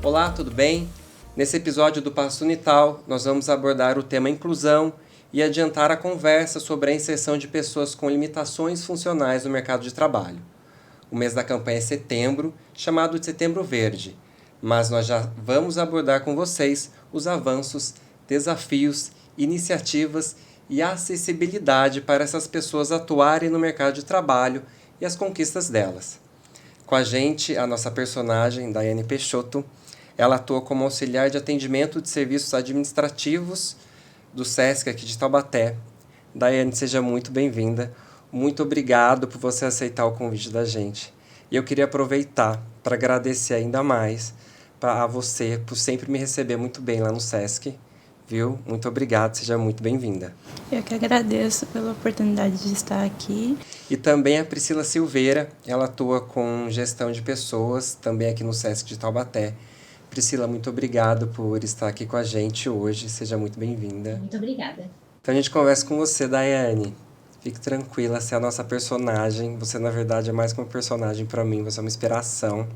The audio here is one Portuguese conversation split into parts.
Olá, tudo bem? Nesse episódio do Passo Unital, nós vamos abordar o tema inclusão e adiantar a conversa sobre a inserção de pessoas com limitações funcionais no mercado de trabalho. O mês da campanha é setembro, chamado de Setembro Verde, mas nós já vamos abordar com vocês os avanços, desafios, iniciativas e acessibilidade para essas pessoas atuarem no mercado de trabalho e as conquistas delas. Com a gente, a nossa personagem, Daiane Peixoto. Ela atua como auxiliar de atendimento de serviços administrativos do SESC aqui de Taubaté. Daiane, seja muito bem-vinda. Muito obrigado por você aceitar o convite da gente. E eu queria aproveitar para agradecer ainda mais a você por sempre me receber muito bem lá no SESC. Viu? Muito obrigado, seja muito bem-vinda. Eu que agradeço pela oportunidade de estar aqui. E também a Priscila Silveira, ela atua com gestão de pessoas, também aqui no SESC de Taubaté. Priscila, muito obrigado por estar aqui com a gente hoje, seja muito bem-vinda. Muito obrigada. Então a gente conversa com você, Daiane. Fique tranquila, você é a nossa personagem. Você, na verdade, é mais que uma personagem para mim, você é uma inspiração.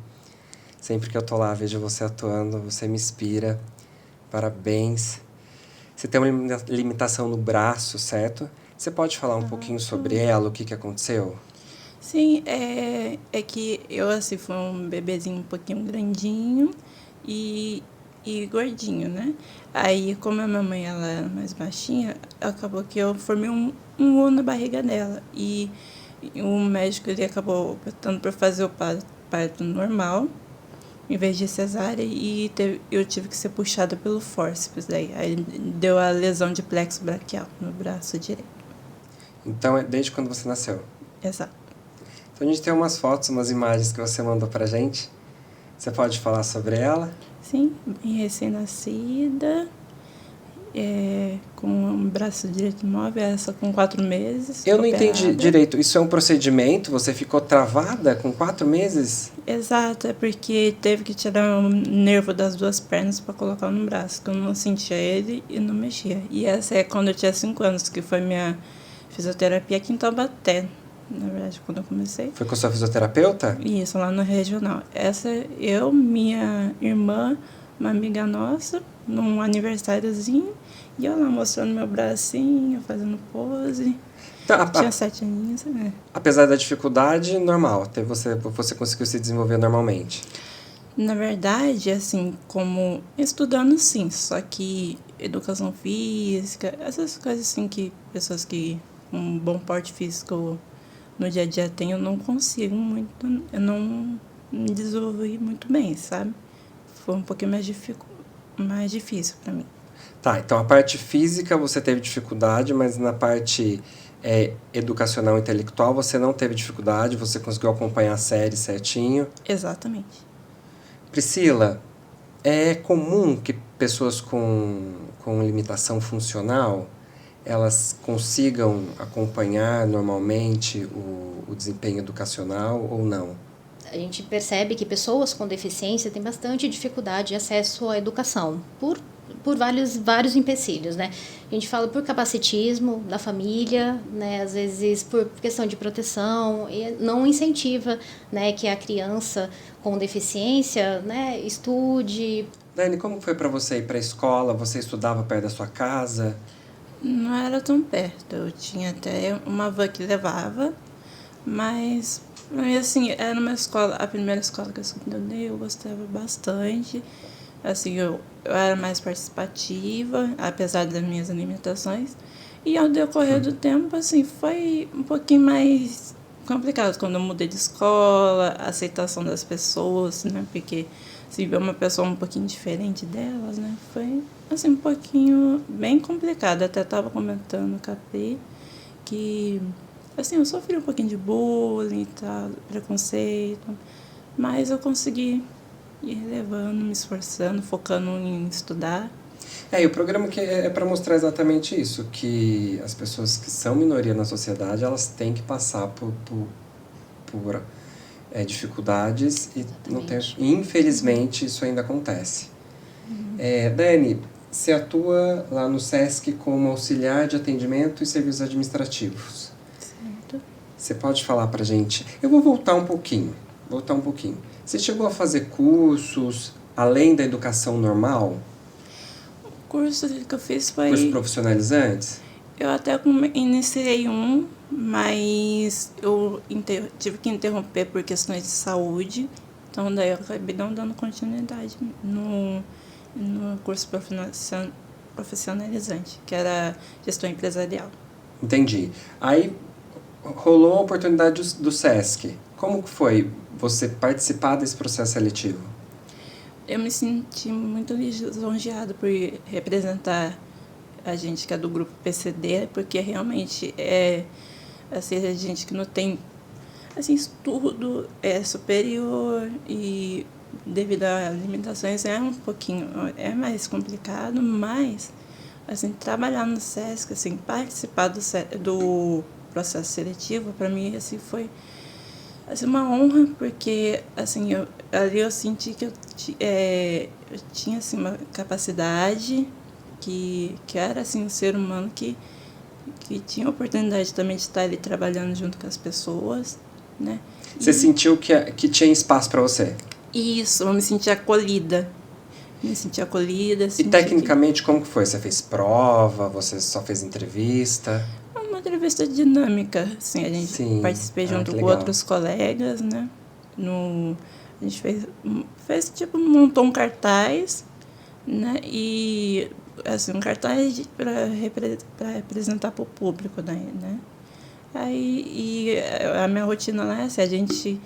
Sempre que eu tô lá, vejo você atuando, você me inspira. Parabéns. Você tem uma limitação no braço, certo? Você pode falar um pouquinho sobre ela, o que aconteceu? Sim, é que eu, assim, fui um bebezinho um pouquinho grandinho e gordinho, né? Aí, como a minha mãe ela era mais baixinha, acabou que eu formei um U na barriga dela. E o médico ele acabou optando por fazer o parto normal, em vez de cesárea, e eu tive que ser puxada pelo fórceps daí. Aí deu a lesão de plexo braquial no braço direito. Então, é desde quando você nasceu? Exato. Então, a gente tem umas fotos, umas imagens que você mandou pra gente. Você pode falar sobre ela? Sim, bem recém-nascida, com um braço direito móvel, essa com 4 meses. Eu não operada. entendi direito. Isso é um procedimento? Você ficou travada com 4 meses? Exato, é porque teve que tirar o nervo das 2 pernas para colocar no braço, que eu não sentia ele e não mexia. E essa é quando eu tinha 5 anos, que foi minha fisioterapia aqui em Taubaté, na verdade, quando eu comecei. Foi com a sua fisioterapeuta? Isso, lá no regional. Essa, eu, minha irmã, uma amiga nossa, num aniversáriozinho, e eu lá mostrando meu bracinho, fazendo pose. Então, Tinha 7 aninhos, né? Apesar da dificuldade, normal. Você conseguiu se desenvolver normalmente. Na verdade, assim, como estudando, sim. Só que educação física, essas coisas assim que pessoas que com um bom porte físico no dia a dia têm, eu não consigo muito, eu não me desenvolvi muito bem, sabe? Foi um pouquinho mais difícil para mim. Tá, então a parte física você teve dificuldade, mas na parte educacional e intelectual você não teve dificuldade, você conseguiu acompanhar a série certinho. Exatamente. Priscila, é comum que pessoas com limitação funcional elas consigam acompanhar normalmente o desempenho educacional ou não? A gente percebe que pessoas com deficiência têm bastante dificuldade de acesso à educação, por vários empecilhos, né? A gente fala por capacitismo da família, né? Às vezes por questão de proteção, e não incentiva, né, que a criança com deficiência, né, estude. Dani, como foi para você ir para a escola? Você estudava perto da sua casa? Não era tão perto, eu tinha até uma van que levava, mas assim, era uma escola, a primeira escola que eu estudei, eu gostava bastante. Assim, eu era mais participativa, apesar das minhas limitações. E ao decorrer do tempo, assim, foi um pouquinho mais complicado quando eu mudei de escola, a aceitação das pessoas, né? Porque se ver uma pessoa um pouquinho diferente delas, né? Foi, assim, um pouquinho bem complicado. Até estava comentando com a Pri que, assim, eu sofri um pouquinho de bullying e tal, preconceito, mas eu consegui ir levando, me esforçando, focando em estudar. E o programa que é para mostrar exatamente isso, que as pessoas que são minoria na sociedade, elas têm que passar por dificuldades e não tem, infelizmente isso ainda acontece. Dani, você atua lá no SESC como auxiliar de atendimento e serviços administrativos. Certo. Você pode falar pra gente? Eu vou voltar um pouquinho. Você chegou a fazer cursos além da educação normal? O curso que eu fiz foi... Cursos profissionalizantes? Eu até iniciei um, mas eu tive que interromper por questões de saúde. Então, daí eu acabei não dando continuidade no curso profissionalizante, que era gestão empresarial. Entendi. Aí rolou a oportunidade do SESC. Como foi você participar desse processo seletivo? Eu me senti muito lisonjeada por representar a gente que é do grupo PCD, porque realmente é assim, a gente que não tem assim, estudo superior e devido a limitações é um pouquinho mais complicado, mas assim, trabalhar no SESC, assim, participar do processo seletivo, para mim assim, foi assim, uma honra, porque assim, ali eu senti que eu tinha assim, uma capacidade que era assim, um ser humano que tinha a oportunidade também de estar ali trabalhando junto com as pessoas, né? Você sentiu que tinha espaço para você? Isso, eu me senti acolhida. E tecnicamente como que foi? Você fez prova? Você só fez entrevista? Uma entrevista dinâmica, assim, a gente participei junto com outros colegas, né? A gente fez tipo, montou um cartaz, né? E assim, um cartaz para representar para o público, né? Aí, a minha rotina lá é assim, a gente,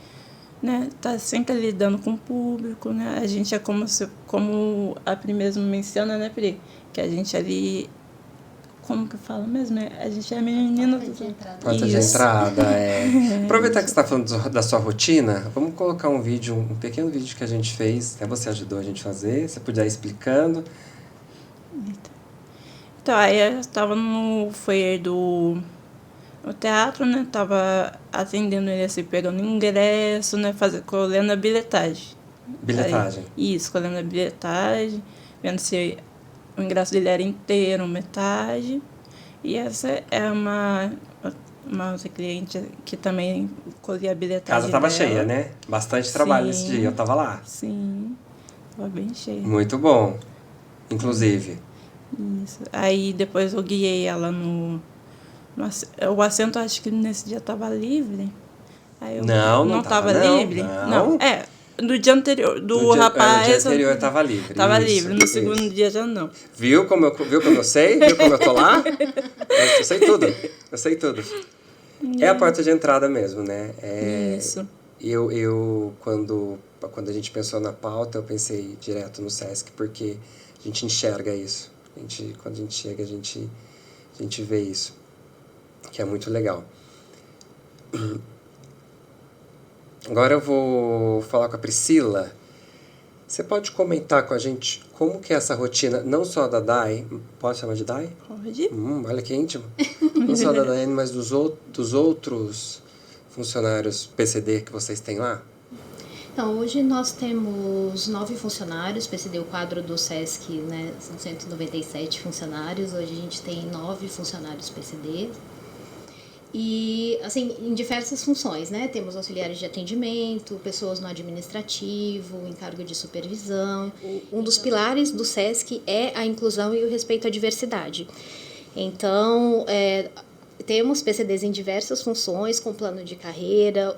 né, tá sempre lidando com o público, né? A gente é como a Pri mesmo menciona, né, Pri? Que a gente ali, como que fala mesmo? A gente é a menina Porta de entrada. Porta de entrada, Aproveitar que você está falando da sua rotina, vamos colocar um pequeno vídeo que a gente fez, até você ajudou a gente a fazer, você podia ir explicando. Então, aí eu estava no foyer no teatro, né? Tava atendendo ele assim, pegando ingresso, né? Colhendo a bilhetagem. Bilhetagem. Aí, isso, colhendo a bilhetagem, vendo se o ingresso dele era inteiro, metade. E essa é uma outra cliente que também colhia a bilhetagem. A casa tava dela. cheia, né? Bastante trabalho esse dia, eu tava lá. Sim, tava bem cheia. Muito bom, inclusive. Isso. Aí depois eu guiei ela o assento, acho que nesse dia estava livre. Aí eu não estava livre? Não. No dia anterior. No dia anterior estava livre. Estava livre, no segundo dia já não. Viu como eu sei? Viu como eu tô lá? Eu sei tudo. É a porta de entrada mesmo, né? Isso. Eu quando a gente pensou na pauta, eu pensei direto no SESC, porque a gente enxerga isso. Quando a gente chega, a gente vê isso, que é muito legal. Agora eu vou falar com a Priscila. Você pode comentar com a gente como que é essa rotina, não só da Dai, pode chamar de Dai? Pode. Olha que íntimo. Não só da Daiane, mas dos outros funcionários PCD que vocês têm lá? Então, hoje nós temos 9 funcionários, PCD, o quadro do SESC, né, são 197 funcionários, hoje a gente tem 9 funcionários PCD. E, assim, em diversas funções, né? Temos auxiliares de atendimento, pessoas no administrativo, em cargo de supervisão. Um dos pilares do SESC é a inclusão e o respeito à diversidade. Então, temos PCDs em diversas funções, com plano de carreira,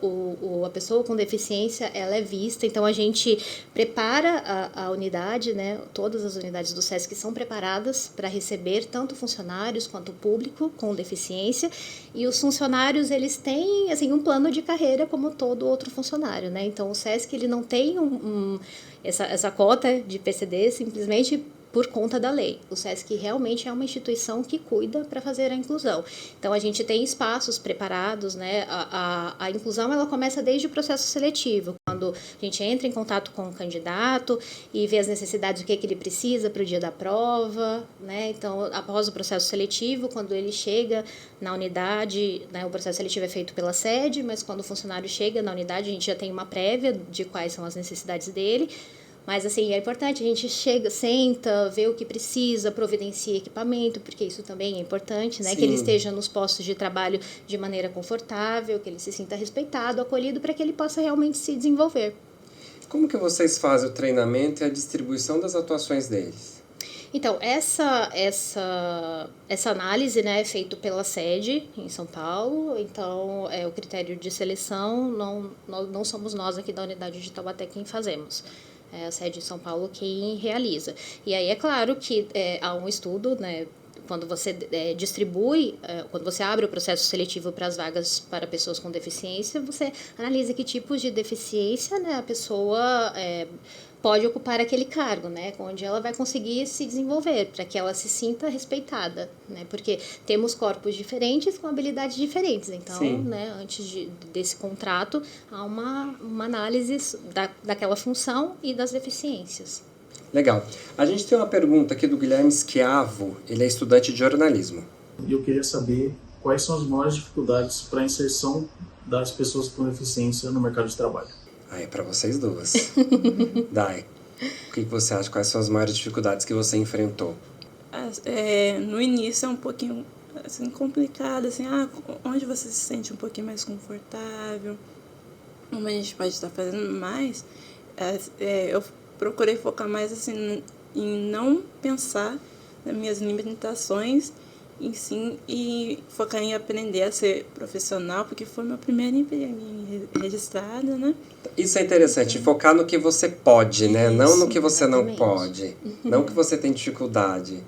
a pessoa com deficiência, ela é vista, então a gente prepara a unidade, né? Todas as unidades do SESC são preparadas para receber tanto funcionários quanto público com deficiência, e os funcionários, eles têm, assim, um plano de carreira como todo outro funcionário, né? Então, o SESC, ele não tem essa cota de PCD simplesmente por conta da lei. O SESC realmente é uma instituição que cuida para fazer a inclusão. Então, a gente tem espaços preparados, né? A inclusão, ela começa desde o processo seletivo, quando a gente entra em contato com o candidato e vê as necessidades, o que ele precisa para o dia da prova, né? Então, após o processo seletivo, quando ele chega na unidade, né? O processo seletivo é feito pela sede, mas quando o funcionário chega na unidade, a gente já tem uma prévia de quais são as necessidades dele. Mas, assim, é importante, a gente chega, senta, vê o que precisa, providencia equipamento, porque isso também é importante, né? Sim. Que ele esteja nos postos de trabalho de maneira confortável, que ele se sinta respeitado, acolhido, para que ele possa realmente se desenvolver. Como que vocês fazem o treinamento e a distribuição das atuações deles? Então, essa análise, né, é feita pela sede em São Paulo. Então, o critério de seleção não somos nós aqui da unidade de Taubaté quem fazemos. É a sede em São Paulo quem realiza. E aí é claro que há um estudo, né, quando você distribui, quando você abre o processo seletivo para as vagas para pessoas com deficiência, você analisa que tipos de deficiência, né, a pessoa pode ocupar aquele cargo, né, onde ela vai conseguir se desenvolver, para que ela se sinta respeitada, né, porque temos corpos diferentes com habilidades diferentes. Então, né, antes desse contrato, há uma análise daquela função e das deficiências. Legal. A gente tem uma pergunta aqui do Guilherme Schiavo, ele é estudante de jornalismo. E eu queria saber quais são as maiores dificuldades para a inserção das pessoas com deficiência no mercado de trabalho. É para vocês duas. Dai, o que você acha? Quais são as maiores dificuldades que você enfrentou? No início é um pouquinho assim, complicado, assim, onde você se sente um pouquinho mais confortável, como a gente pode estar fazendo mais. Eu procurei focar mais assim, em não pensar nas minhas limitações, e focar em aprender a ser profissional, porque foi meu primeiro emprego registrado, né? Isso é interessante, focar no que você pode, né? Não no que você não pode, não que você tem dificuldade.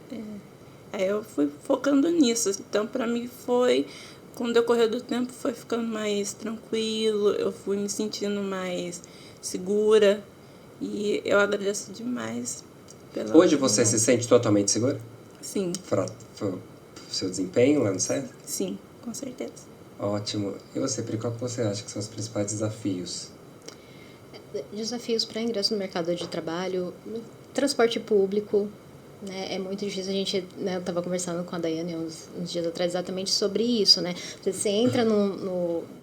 Aí eu fui focando nisso, então para mim foi, com o decorrer do tempo, foi ficando mais tranquilo, eu fui me sentindo mais segura, e eu agradeço demais pela... Hoje você se sente totalmente segura? Sim. Para seu desempenho lá no SESC? Sim, com certeza. Ótimo. E você, Pri, qual que você acha que são os principais desafios? Desafios para ingresso no mercado de trabalho, transporte público, né? É muito difícil. A gente, né, eu estava conversando com a Daiane uns dias atrás exatamente sobre isso, né? Você entra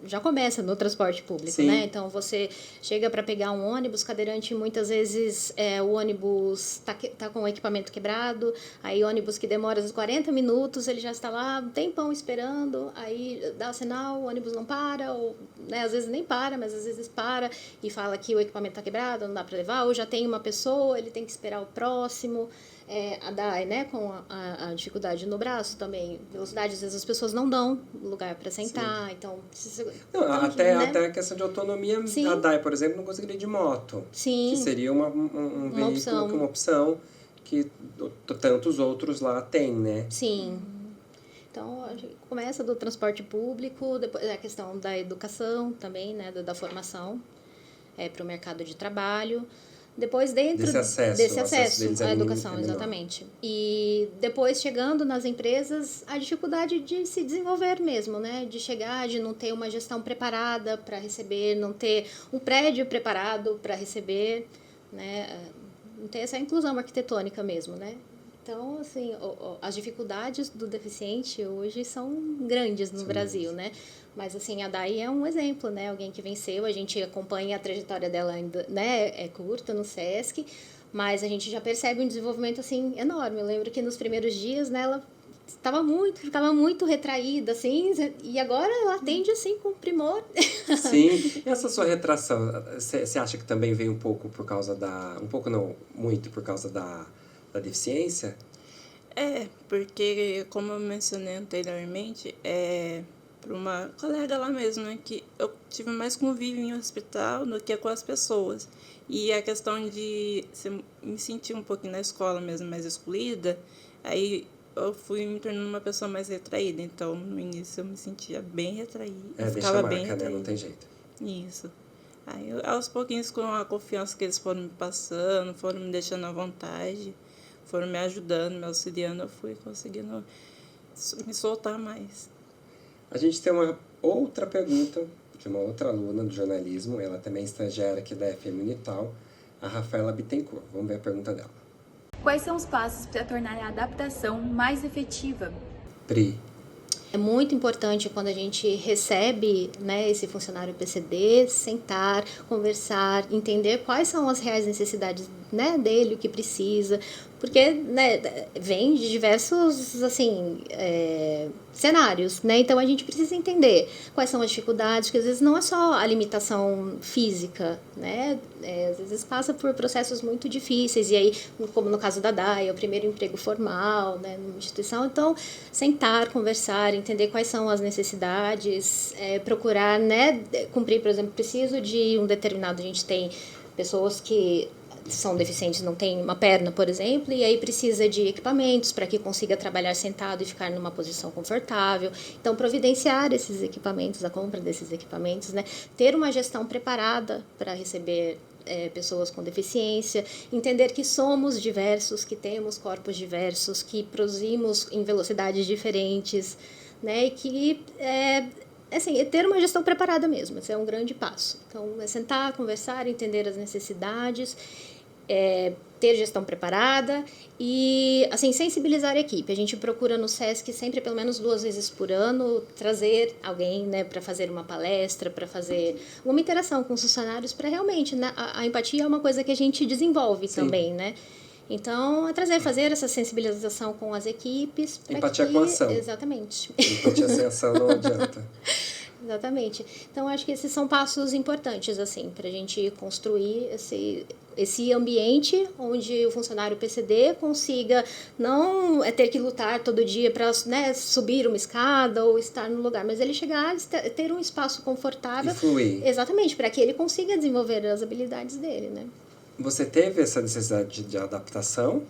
já começa no transporte público, Sim. né? Então você chega para pegar um ônibus, cadeirante, muitas vezes o ônibus tá com o equipamento quebrado, aí ônibus que demora uns 40 minutos, ele já está lá um tempão esperando, aí dá o sinal, o ônibus não para, ou, né, às vezes nem para, mas às vezes para e fala que o equipamento está quebrado, não dá para levar, ou já tem uma pessoa, ele tem que esperar o próximo. A DAI, né, com a dificuldade no braço também, velocidade, às vezes as pessoas não dão lugar para sentar, então... Até a questão de autonomia, Sim. A DAI, por exemplo, não conseguiria ir de moto. Sim. Que seria um veículo, uma opção que tantos outros lá têm, né? Sim. Então, a gente começa do transporte público, depois a questão da educação também, né, da formação para o mercado de trabalho. Depois, dentro desse acesso à educação, exatamente. E depois, chegando nas empresas, a dificuldade de se desenvolver mesmo, né? De chegar, de não ter uma gestão preparada para receber, não ter um prédio preparado para receber, né? Não ter essa inclusão arquitetônica mesmo, né? Então, assim, as dificuldades do deficiente hoje são grandes no Brasil, né? Mas, assim, a Dai é um exemplo, né? Alguém que venceu, a gente acompanha a trajetória dela ainda, né? É curta no SESC, mas a gente já percebe um desenvolvimento, assim, enorme. Eu lembro que nos primeiros dias, né, ela ficava muito retraída, assim, e agora ela atende, assim, com primor. Sim. E essa sua retração, você acha que também veio um pouco por causa muito por causa da deficiência? Porque, como eu mencionei anteriormente, para uma colega lá mesmo, né, que eu tive mais convívio em hospital do que com as pessoas. E a questão de me sentir um pouquinho na escola mesmo mais excluída, aí eu fui me tornando uma pessoa mais retraída. Então, no início, eu me sentia bem retraída. Deixa a marca, né? Não tem jeito. Isso. Aí, aos pouquinhos, com a confiança que eles foram me passando, foram me deixando à vontade, foram me ajudando, me auxiliando, eu fui conseguindo me soltar mais. A gente tem uma outra pergunta de uma outra aluna do jornalismo, ela também é estagiária aqui da FM Unital, a Rafaela Bittencourt. Vamos ver a pergunta dela. Quais são os passos para tornar a adaptação mais efetiva? Pri. É muito importante quando a gente recebe, né, esse funcionário PCD, sentar, conversar, entender quais são as reais necessidades né, dele, o que precisa, porque, né, vem de diversos, assim, cenários, né, então a gente precisa entender quais são as dificuldades, que às vezes não é só a limitação física, né, às vezes passa por processos muito difíceis, e aí, como no caso da Dai, é o primeiro emprego formal, né, numa instituição, então, sentar, conversar, entender quais são as necessidades, procurar, né, cumprir, por exemplo, preciso de um determinado, a gente tem pessoas que são deficientes, não tem uma perna, por exemplo, e aí precisa de equipamentos para que consiga trabalhar sentado e ficar numa posição confortável. Então, providenciar esses equipamentos, a compra desses equipamentos, né? Ter uma gestão preparada para receber pessoas com deficiência, entender que somos diversos, que temos corpos diversos, que produzimos em velocidades diferentes, né? E que assim, é ter uma gestão preparada mesmo, esse é um grande passo. Então, é sentar, conversar, entender as necessidades, ter gestão preparada e, assim, sensibilizar a equipe. A gente procura no SESC sempre, pelo menos 2 vezes por ano, trazer alguém, né, para fazer uma palestra, para fazer uma interação com os funcionários, para realmente, né, a empatia é uma coisa que a gente desenvolve também, né? Então, fazer essa sensibilização com as equipes. Empatia com ação. Exatamente. Empatia sem ação não adianta. Exatamente. Então, acho que esses são passos importantes, assim, para a gente construir esse ambiente onde o funcionário PCD consiga não ter que lutar todo dia para, né, subir uma escada ou estar no lugar, mas ele chegar a ter um espaço confortável. E fluir. Exatamente, para que ele consiga desenvolver as habilidades dele, né? Você teve essa necessidade de adaptação?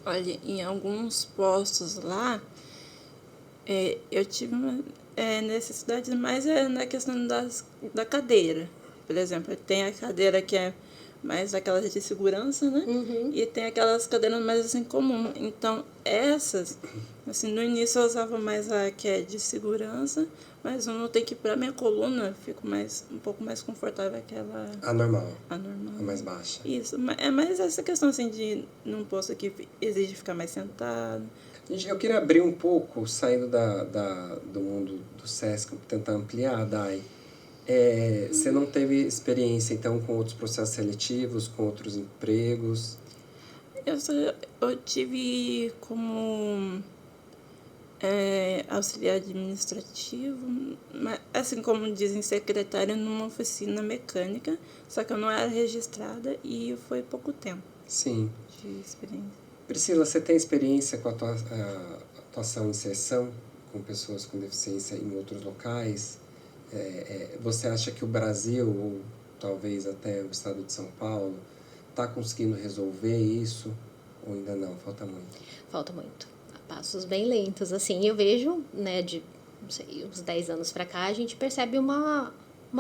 Olha, em alguns postos lá, eu tive uma necessidade mais na questão da cadeira. Por exemplo, tem a cadeira que é mais aquelas de segurança, né? Uhum. E tem aquelas cadeiras mais assim comum. Então, essas, assim, no início eu usava mais a que é de segurança, mas eu notei que para minha coluna eu fico um pouco mais confortável aquela A normal. a normal. A mais baixa. Isso, é mais essa questão assim de num posto que exige ficar mais sentado. Gente, eu queria abrir um pouco, saindo do mundo do SESC, tentar ampliar, Dai. Você não teve experiência, então, com outros processos seletivos, com outros empregos? Eu tive como auxiliar administrativo, assim como dizem, secretária numa oficina mecânica, só que eu não era registrada e foi pouco tempo Sim. de experiência. Priscila, você tem experiência com a atuação e inserção com pessoas com deficiência em outros locais? Você acha que o Brasil, ou talvez até o estado de São Paulo, está conseguindo resolver isso? Ou ainda não? Falta muito? Falta muito. A passos bem lentos, assim. Eu vejo, né, de, não sei, uns 10 anos para cá, a gente percebe uma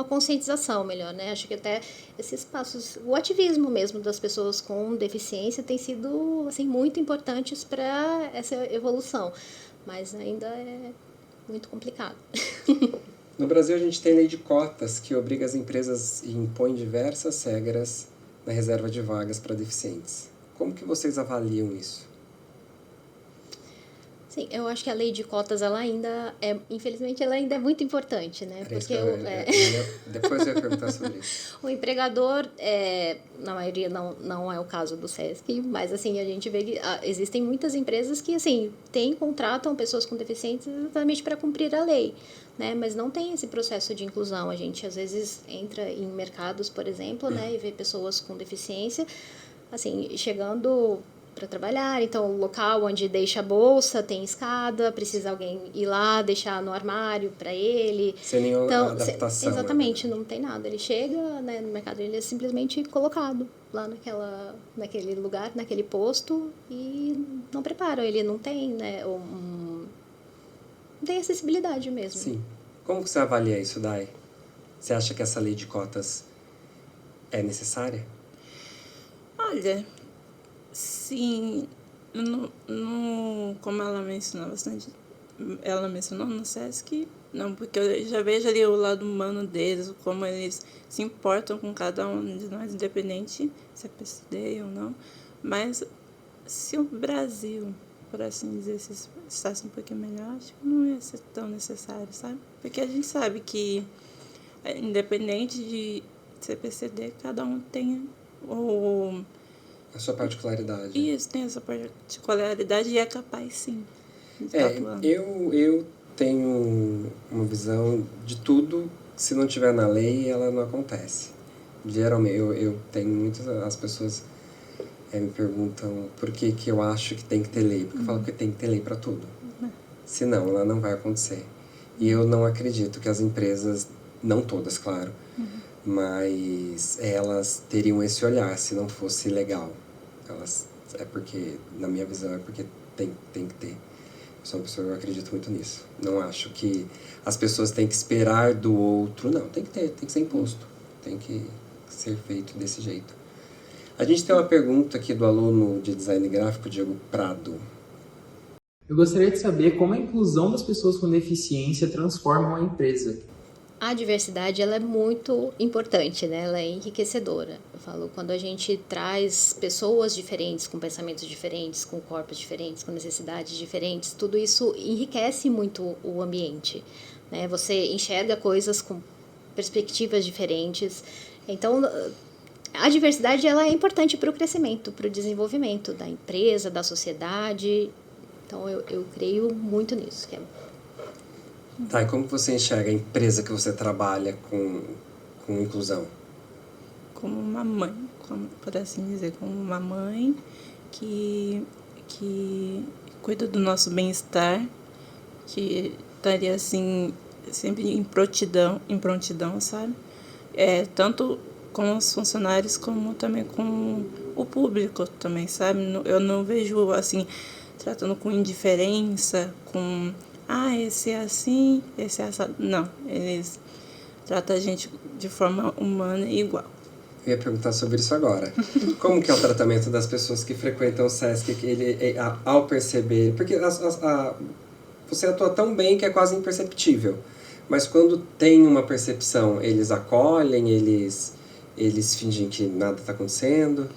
conscientização melhor, né? Acho que até esses passos, o ativismo mesmo das pessoas com deficiência tem sido, assim, muito importantes para essa evolução. Mas ainda é muito complicado. No Brasil, a gente tem lei de cotas que obriga as empresas e impõe diversas regras na reserva de vagas para deficientes. Como que vocês avaliam isso? Sim, eu acho que a lei de cotas, ela ainda infelizmente, ela ainda é muito importante, né? Porque depois eu ia perguntar sobre isso. O empregador, na maioria não é o caso do SESC, mas assim, a gente vê que existem muitas empresas que assim, contratam pessoas com deficiência exatamente para cumprir a lei, né? Mas não tem esse processo de inclusão. A gente às vezes entra em mercados, por exemplo, né, e vê pessoas com deficiência assim, chegando para trabalhar, então o local onde deixa a bolsa tem escada, precisa alguém ir lá, deixar no armário para ele. Sem nenhuma adaptação. Exatamente, não tem nada. Ele chega, né, no mercado, ele é simplesmente colocado lá naquele lugar, naquele posto e não prepara, ele não tem, né, não tem acessibilidade mesmo. Sim. Como você avalia isso, Dai? Você acha que essa lei de cotas é necessária? Olha, sim, como ela mencionou bastante, ela mencionou no SESC, não, porque eu já vejo ali o lado humano deles, como eles se importam com cada um de nós, independente se é PCD ou não. Mas se o Brasil, por assim dizer, se estasse um pouquinho melhor, acho que não ia ser tão necessário, sabe? Porque a gente sabe que, independente de ser PCD, cada um tem A sua particularidade. Isso, tem essa particularidade e é capaz, sim, de estar atuando. Eu tenho uma visão de tudo, se não tiver na lei, ela não acontece. Geralmente, eu tenho muitas... As pessoas me perguntam por que eu acho que tem que ter lei. Porque eu falo que tem que ter lei para tudo. Senão, ela não vai acontecer. E eu não acredito que as empresas, não todas, claro, mas elas teriam esse olhar se não fosse legal. É porque, na minha visão, é porque tem que ter. Eu sou uma pessoa, eu acredito muito nisso. Não acho que as pessoas têm que esperar do outro. Não, tem que ter, tem que ser imposto. Tem que ser feito desse jeito. A gente tem uma pergunta aqui do aluno de design gráfico, Diego Prado. Eu gostaria de saber como a inclusão das pessoas com deficiência transforma a empresa. A diversidade, ela é muito importante, né? Ela é enriquecedora. Eu falo, quando a gente traz pessoas diferentes, com pensamentos diferentes, com corpos diferentes, com necessidades diferentes, tudo isso enriquece muito o ambiente, né? Você enxerga coisas com perspectivas diferentes. Então, a diversidade, ela é importante para o crescimento, para o desenvolvimento da empresa, da sociedade. Então, eu creio muito nisso, que é... Tá, e como você enxerga a empresa que você trabalha com inclusão? Como uma mãe, por assim dizer, como uma mãe que cuida do nosso bem-estar, que estaria assim, sempre em prontidão, sabe? Tanto com os funcionários como também com o público também, sabe? Eu não vejo assim, tratando com indiferença, com... esse é assim, esse é assado. Não, eles tratam a gente de forma humana e igual. Eu ia perguntar sobre isso agora. Como que é o tratamento das pessoas que frequentam o SESC, ao perceber... Porque você atua tão bem que é quase imperceptível. Mas quando tem uma percepção, eles acolhem, eles fingem que nada está acontecendo?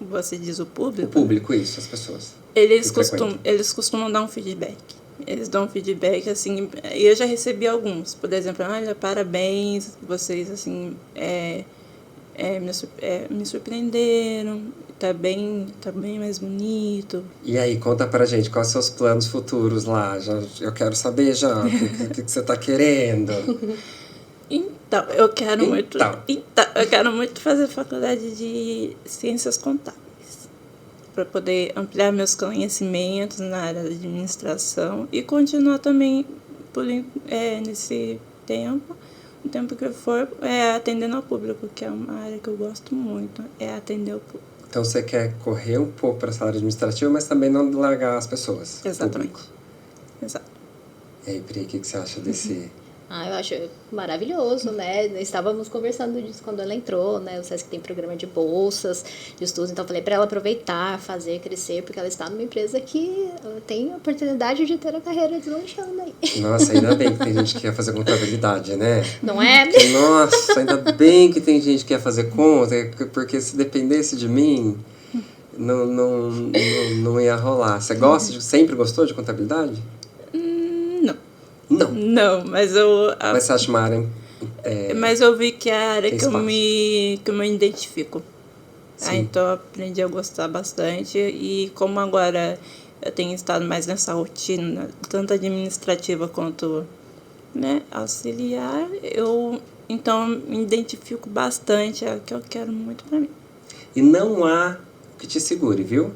Você diz o público? O público, isso, as pessoas. Eles costumam dar um feedback. Eles dão feedback, assim, e eu já recebi alguns. Por exemplo, olha, parabéns, vocês, assim, me surpreenderam, tá bem mais bonito. E aí, conta pra gente, quais são os seus planos futuros lá? Eu quero saber já, o que você tá querendo. Então, eu quero muito fazer faculdade de Ciências Contábeis, para poder ampliar meus conhecimentos na área da administração e continuar também nesse tempo, o tempo que for, atendendo ao público, que é uma área que eu gosto muito, é atender o público. Então você quer correr um pouco para essa área administrativa, mas também não largar as pessoas. Exatamente. Exato. E aí, Pri, o que você acha desse... eu acho maravilhoso, né? Estávamos conversando disso quando ela entrou, né? O SESC tem programa de bolsas, de estudos, então eu falei para ela aproveitar, fazer, crescer, porque ela está numa empresa que tem a oportunidade de ter a carreira deslanchando aí. Nossa, ainda bem que tem gente que quer fazer contabilidade, né? Não é? Nossa, ainda bem que tem gente que quer fazer conta, porque se dependesse de mim, não ia rolar. Você sempre gostou de contabilidade? Não, mas Mas você acha uma área... mas eu vi que é a área que eu me identifico. Então eu aprendi a gostar bastante. E como agora eu tenho estado mais nessa rotina, tanto administrativa quanto, né, auxiliar, então me identifico bastante, é o que eu quero muito pra mim. E não há o que te segure, viu?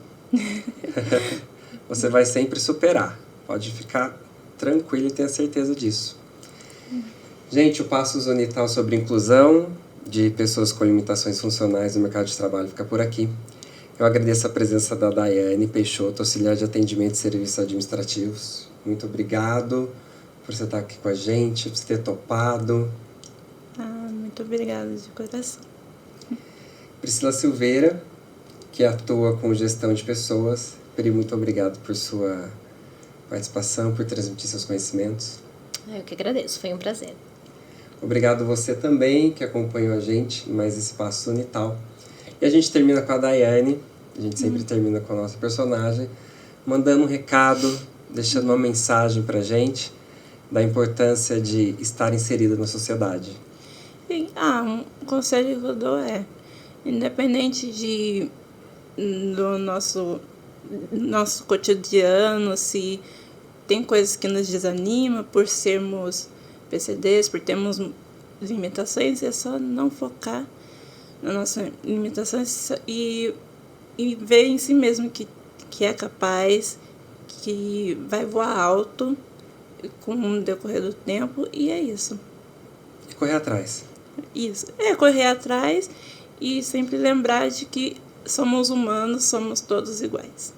Você vai sempre superar. Pode ficar tranquilo e tenha certeza disso. Gente, o Passos Unital sobre inclusão de pessoas com limitações funcionais no mercado de trabalho fica por aqui. Eu agradeço a presença da Daiane Peixoto, auxiliar de atendimento e serviços administrativos. Muito obrigado por você estar aqui com a gente, por você ter topado. Muito obrigada de coração. Priscila Silveira, que atua com gestão de pessoas. Pri, muito obrigado por sua participação, por transmitir seus conhecimentos. Eu que agradeço, foi um prazer. Obrigado você também, que acompanhou a gente em mais esse Passos Unital. E a gente termina com a Daiane, a gente sempre termina com a nossa personagem, mandando um recado, deixando uma mensagem pra gente da importância de estar inserida na sociedade. Um conselho que eu dou independente de no nosso cotidiano, se tem coisas que nos desanimam por sermos PCDs, por termos limitações, é só não focar nas nossas limitações e ver em si mesmo que é capaz, que vai voar alto com o decorrer do tempo, e é isso. E correr atrás. Isso, correr atrás e sempre lembrar de que somos humanos, somos todos iguais.